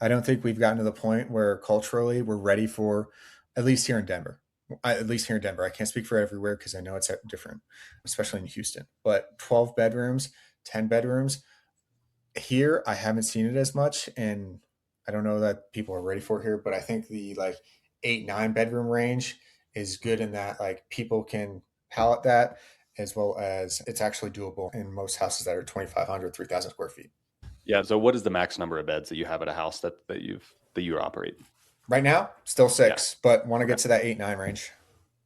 I don't think we've gotten to the point where culturally we're ready for, at least here in Denver. At least here in Denver. I can't speak for everywhere because I know it's different, especially in Houston. But 12 bedrooms, 10 bedrooms, here I haven't seen it as much, and I don't know that people are ready for it here, but I think the like 8-9 bedroom range is good in that like people can pallet that, as well as it's actually doable in most houses that are 2,500, 3,000 square feet. Yeah. So what is the max number of beds that you have at a house that you operate? Right now still Yeah. 6, but want to Okay. get to that 8-9 range.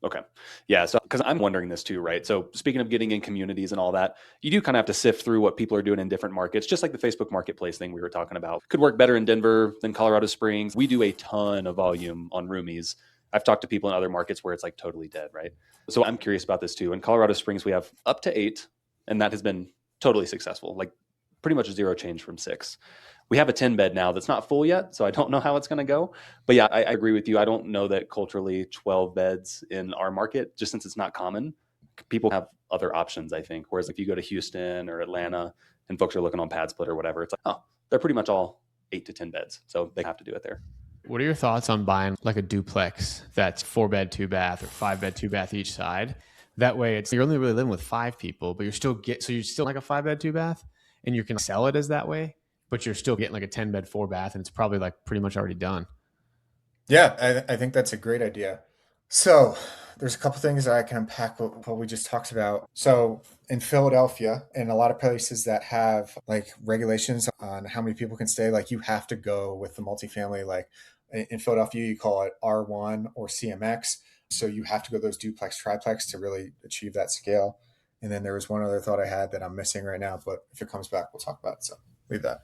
Okay. Yeah. So, because I'm wondering this too, right? So, speaking of getting in communities and all that, you do kind of have to sift through what people are doing in different markets, just like the Facebook Marketplace thing we were talking about. Could work better in Denver than Colorado Springs. We do a ton of volume on roomies. I've talked to people in other markets where it's like totally dead, right? So, I'm curious about this too. In Colorado Springs, we have up to 8, and that has been totally successful, like pretty much zero change from 6. We have a 10 bed now that's not full yet, so I don't know how it's going to go. But yeah, I agree with you. I don't know that culturally 12 beds in our market, just since it's not common, people have other options, I think. Whereas if you go to Houston or Atlanta and folks are looking on Pad Split or whatever, it's like, oh, they're pretty much all 8 to 10 beds. So they have to do it there. What are your thoughts on buying like a duplex that's 4 bed, 2 bath, or 5 bed, 2 bath each side? That way, you're only really living with 5 people, but you're still like a 5 bed, 2 bath, and you can sell it as that way, but you're still getting like a 10 bed, 4 bath, and it's probably like pretty much already done. Yeah, I think that's a great idea. So there's a couple things that I can unpack what we just talked about. So in Philadelphia and a lot of places that have like regulations on how many people can stay, like you have to go with the multifamily. Like in Philadelphia, you call it R1 or CMX. So you have to go those duplex, triplex to really achieve that scale. And then there was one other thought I had that I'm missing right now, but if it comes back, we'll talk about it. So leave that.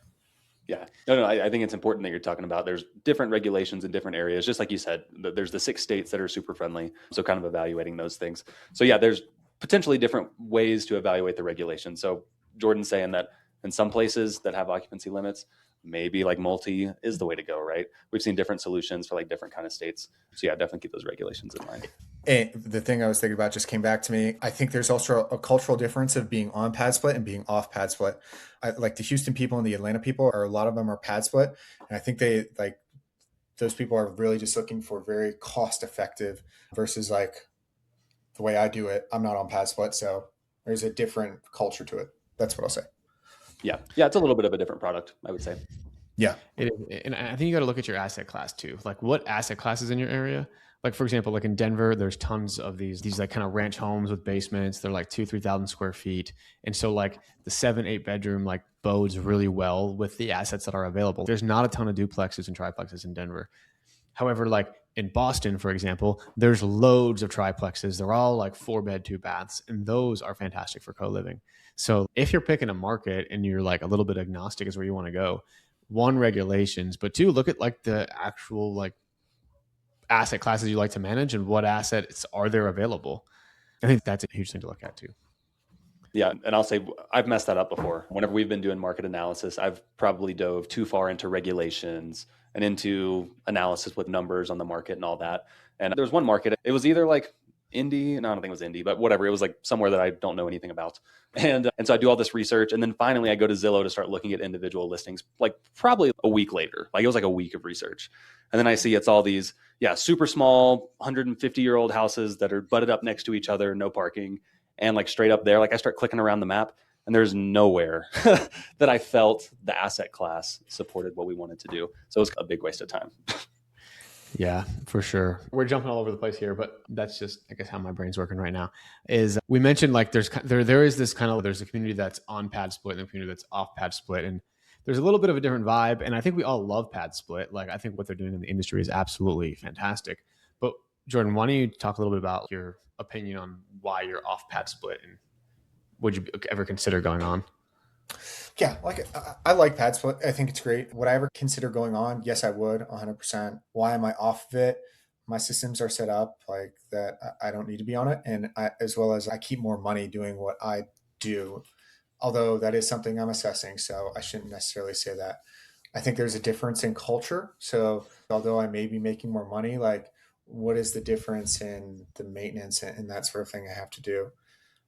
Yeah. No, I think it's important that you're talking about there's different regulations in different areas. Just like you said, there's the 6 states that are super friendly. So kind of evaluating those things. So yeah, there's potentially different ways to evaluate the regulation. So Jordan's saying that in some places that have occupancy limits, maybe like multi is the way to go, right? We've seen different solutions for like different kind of states. So yeah, definitely keep those regulations in mind. And the thing I was thinking about just came back to me. I think there's also a cultural difference of being on pad split and being off pad split. Like the Houston people and the Atlanta people, or a lot of them are pad split. And I think they like those people are really just looking for very cost effective versus like the way I do it. I'm not on pad split. So there's a different culture to it. That's what I'll say. Yeah. Yeah. It's a little bit of a different product, I would say. Yeah. And I think you got to look at your asset class too. Like what asset classes in your area? Like for example, like in Denver, there's tons of these like kind of ranch homes with basements. They're like 2,000-3,000 square feet, and so like the 7-8 bedroom like bodes really well with the assets that are available. There's not a ton of duplexes and triplexes in Denver. However, like in Boston, for example, there's loads of triplexes. They're all like 4 bed, 2 baths, and those are fantastic for co-living. So if you're picking a market and you're like a little bit agnostic as where you want to go, one, regulations, but two, look at like the actual like asset classes you like to manage and what assets are there available. I think that's a huge thing to look at too. Yeah. And I'll say I've messed that up before. Whenever we've been doing market analysis, I've probably dove too far into regulations and into analysis with numbers on the market and all that. And there was one market, it was either like Indy. No, I don't think it was Indy, but whatever. It was like somewhere that I don't know anything about. And so I do all this research. And then finally I go to Zillow to start looking at individual listings, like probably a week later. Like it was like a week of research. And then I see it's all these, super small 150-year-old houses that are butted up next to each other, no parking. And like straight up there, like I start clicking around the map and there's nowhere that I felt the asset class supported what we wanted to do. So it was a big waste of time. Yeah, for sure. We're jumping all over the place here, but that's just, I guess, how my brain's working right now. Is we mentioned like there is this kind of, there's a community that's on pad split and a community that's off pad split, and there's a little bit of a different vibe. And I think we all love pad split. Like I think what they're doing in the industry is absolutely fantastic. But Jordan, why don't you talk a little bit about your opinion on why you're off pad split, and would you ever consider going on? Yeah, like I like pad split. I think it's great. Would I ever consider going on? Yes, I would, 100%. Why am I off of it? My systems are set up like that. I don't need to be on it, and as well as I keep more money doing what I do. Although that is something I'm assessing, so I shouldn't necessarily say that. I think there's a difference in culture. So although I may be making more money, like what is the difference in the maintenance and that sort of thing I have to do?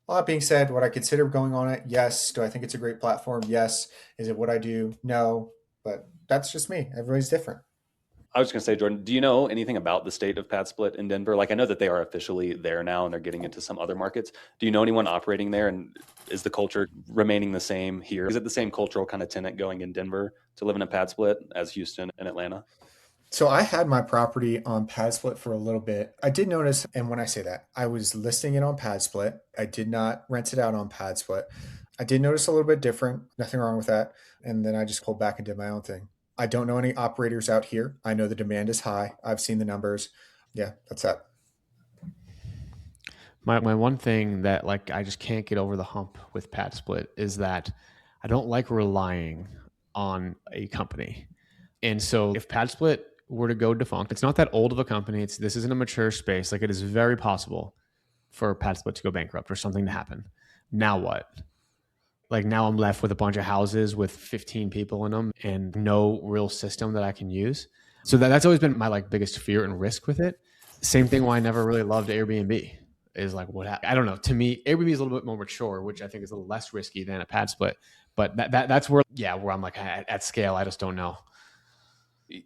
All that being said, would I consider going on it? Yes. Do I think it's a great platform? Yes. Is it what I do? No. But that's just me. Everybody's different. I was going to say, Jordan, do you know anything about the state of pad split in Denver? Like, I know that they are officially there now and they're getting into some other markets. Do you know anyone operating there? And is the culture remaining the same here? Is it the same cultural kind of tenant going in Denver to live in a pad split as Houston and Atlanta? So I had my property on PadSplit for a little bit. I did notice, and when I say that, I was listing it on PadSplit. I did not rent it out on PadSplit. I did notice a little bit different. Nothing wrong with that. And then I just pulled back and did my own thing. I don't know any operators out here. I know the demand is high. I've seen the numbers. Yeah, that's that. My one thing that like I just can't get over the hump with pad split is that I don't like relying on a company. And so if pad split were to go defunct, it's not that old of a company. This isn't a mature space. Like it is very possible for pad split to go bankrupt or something to happen. Now what? Like now I'm left with a bunch of houses with 15 people in them and no real system that I can use. So that's always been my like biggest fear and risk with it. Same thing why I never really loved Airbnb is like I don't know. To me, Airbnb is a little bit more mature, which I think is a little less risky than a pad split. But that's where where I'm like at scale, I just don't know.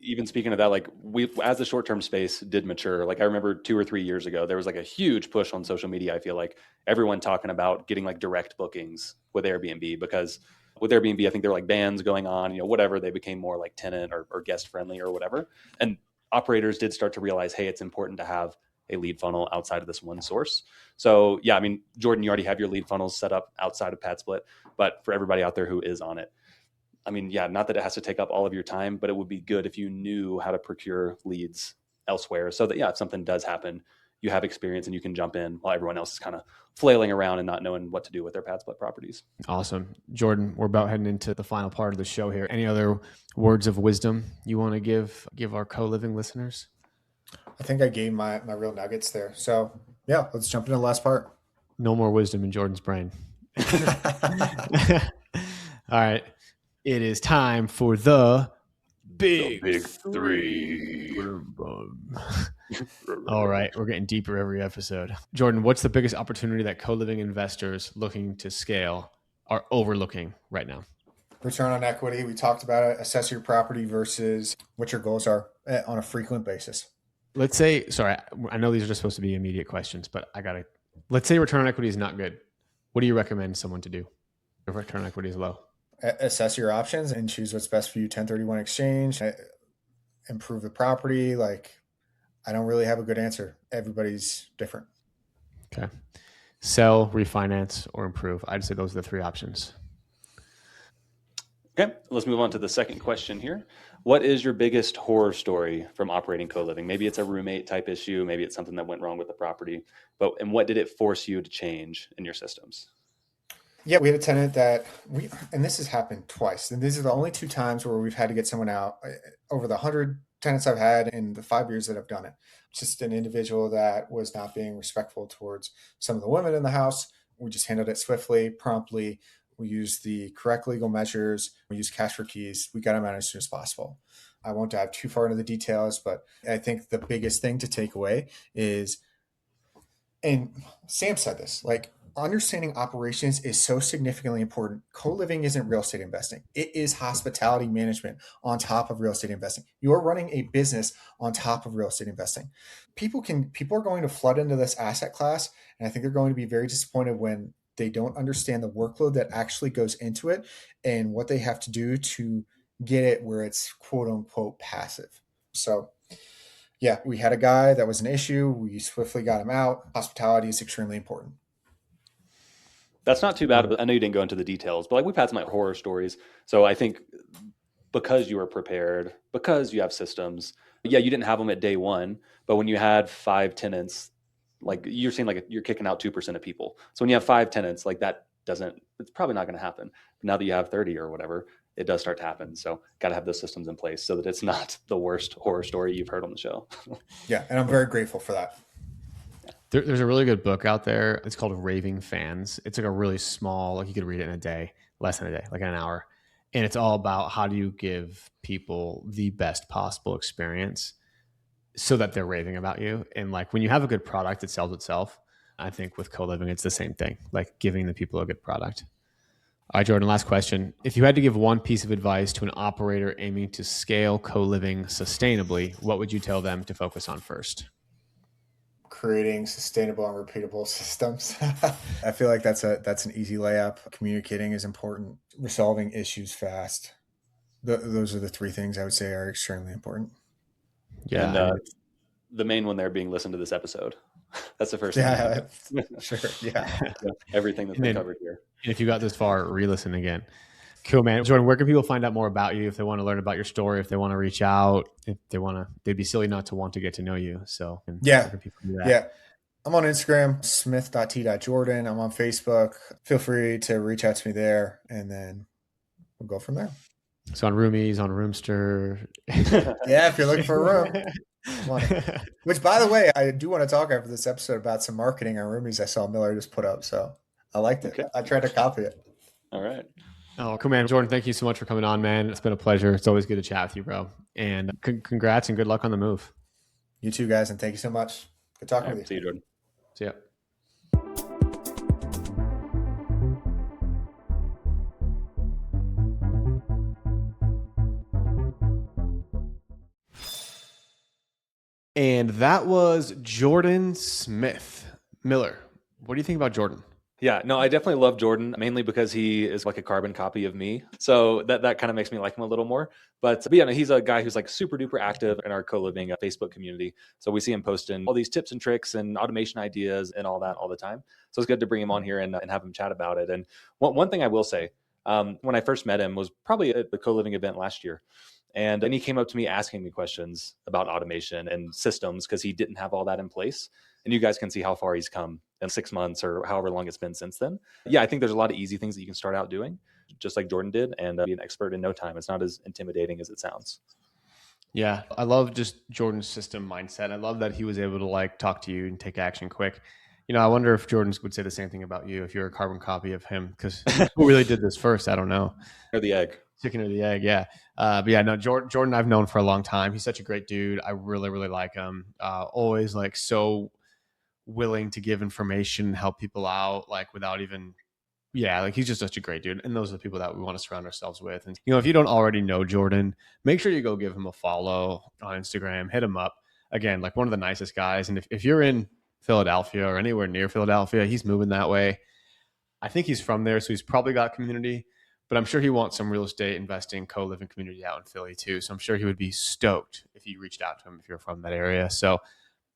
Even speaking of that, like we, as the short term space did mature, like I remember 2 or 3 years ago, there was like a huge push on social media. I feel like everyone talking about getting like direct bookings with Airbnb because with Airbnb, I think there were like bans going on, whatever. They became more like tenant or guest friendly or whatever. And operators did start to realize, hey, it's important to have a lead funnel outside of this one source. So yeah, I mean, Jordan, you already have your lead funnels set up outside of PadSplit, but for everybody out there who is on it, I mean, yeah, not that it has to take up all of your time, but it would be good if you knew how to procure leads elsewhere so that, yeah, if something does happen, you have experience and you can jump in while everyone else is kind of flailing around and not knowing what to do with their pad split properties. Awesome. Jordan, we're about heading into the final part of the show here. Any other words of wisdom you want to give our co-living listeners? I think I gave my real nuggets there. So yeah, let's jump into the last part. No more wisdom in Jordan's brain. All right. It is time for the big three. All right. We're getting deeper every episode. Jordan, what's the biggest opportunity that co-living investors looking to scale are overlooking right now? Return on equity. We talked about it. Assess your property versus what your goals are on a frequent basis. Let's say, sorry, I know these are just supposed to be immediate questions, but let's say return on equity is not good. What do you recommend someone to do if return on equity is low? Assess your options and choose what's best for you. 1031 exchange, improve the property. Like, I don't really have a good answer. Everybody's different. Okay. Sell, refinance, or improve. I'd say those are the three options. Okay, let's move on to the second question here. What is your biggest horror story from operating co-living? Maybe it's a roommate type issue. Maybe it's something that went wrong with the property. And what did it force you to change in your systems? Yeah, we had a tenant and this has happened twice. And these are the only two times where we've had to get someone out over the 100 tenants I've had in the 5 years that I've done it. Just an individual that was not being respectful towards some of the women in the house. We just handled it swiftly, promptly. We used the correct legal measures. We used cash for keys. We got them out as soon as possible. I won't dive too far into the details, but I think the biggest thing to take away is And Sam said this, like, understanding operations is so significantly important. Co-living isn't real estate investing. It is hospitality management on top of real estate investing. You are running a business on top of real estate investing. People are going to flood into this asset class, and I think they're going to be very disappointed when they don't understand the workload that actually goes into it and what they have to do to get it where it's quote unquote passive. So yeah, we had a guy that was an issue. We swiftly got him out. Hospitality is extremely important. That's not too bad. But I know you didn't go into the details, but like we've had some like horror stories. So I think because you were prepared, because you have systems, yeah, you didn't have them at day one, but when you had 5 tenants, like you're saying, like you're kicking out 2% of people. So when you have 5 tenants, like that doesn't, it's probably not going to happen. But now that you have 30 or whatever, it does start to happen. So got to have those systems in place so that it's not the worst horror story you've heard on the show. Yeah, and I'm very grateful for that. There's a really good book out there. It's called Raving Fans. It's like a really small, like you could read it in a day, less than a day, like in an hour. And it's all about how do you give people the best possible experience so that they're raving about you. And like when you have a good product, it sells itself. I think with co-living, it's the same thing, like giving the people a good product. All right, Jordan, last question. If you had to give one piece of advice to an operator aiming to scale co-living sustainably, what would you tell them to focus on first? Creating sustainable and repeatable systems. I feel like that's an easy layup. Communicating is important. Resolving issues fast. Those are the three things I would say are extremely important. Yeah. And the main one there being listen to this episode. That's the first Yeah, thing. sure. Yeah. Everything that's been covered here. And if you got this far, re-listen again. Cool, man. Jordan, where can people find out more about you if they want to learn about your story, if they want to reach out, if they want to, they'd be silly not to want to get to know you. So Yeah. where can people do that? Yeah. I'm on Instagram, smith.t.jordan. I'm on Facebook. Feel free to reach out to me there, and then we'll go from there. So on Roomies, on Roomster. Yeah, if you're looking for a room. Which, by the way, I do want to talk after this episode about some marketing on Roomies I saw Miller just put up. So I liked it. Okay. I tried to copy it. All right. Oh, cool, man. Jordan, thank you so much for coming on, man. It's been a pleasure. It's always good to chat with you, bro. And congrats and good luck on the move. You too, guys. And thank you so much. Good talking with you. See you, Jordan. See ya. And that was Jordan Smith. Miller, what do you think about Jordan? Yeah, no, I definitely love Jordan, mainly because he is like a carbon copy of me. So that kind of makes me like him a little more. But yeah, no, he's a guy who's like super duper active in our co-living Facebook community. So we see him posting all these tips and tricks and automation ideas and all that all the time. So it's good to bring him on here and have him chat about it. And one thing I will say, when I first met him was probably at the co-living event last year. And then he came up to me asking me questions about automation and systems because he didn't have all that in place. And you guys can see how far he's come in 6 months or however long it's been since then. Yeah, I think there's a lot of easy things that you can start out doing, just like Jordan did, and be an expert in no time. It's not as intimidating as it sounds. Yeah, I love just Jordan's system mindset. I love that he was able to like talk to you and take action quick. You know, I wonder if Jordan would say the same thing about you if you're a carbon copy of him, because who really did this first? I don't know. Or the egg. Chicken or the egg, yeah. But yeah, no, Jordan I've known for a long time. He's such a great dude. I really, really like him. Always like so willing to give information, help people out, like without even, yeah, like he's just such a great dude. And those are the people that we want to surround ourselves with. And, you know, if you don't already know Jordan, make sure you go give him a follow on Instagram, hit him up. Again, like one of the nicest guys. And if you're in Philadelphia or anywhere near Philadelphia, he's moving that way. I think he's from there, so he's probably got community, but I'm sure he wants some real estate investing, co-living community out in Philly too. So I'm sure he would be stoked if you reached out to him if you're from that area. So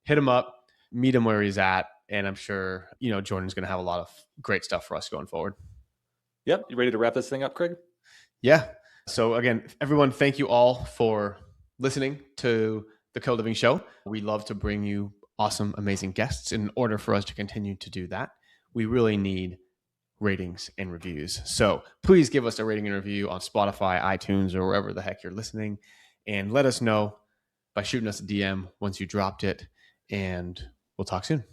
hit him up, meet him where he's at, and I'm sure, you know, Jordan's going to have a lot of great stuff for us going forward. Yep. You ready to wrap this thing up, Craig? Yeah. So again, everyone, thank you all for listening to the Co-Living Show. We love to bring you awesome, amazing guests. In order for us to continue to do that, we really need ratings and reviews. So please give us a rating and review on Spotify, iTunes, or wherever the heck you're listening. And let us know by shooting us a DM once you dropped it. And we'll talk soon.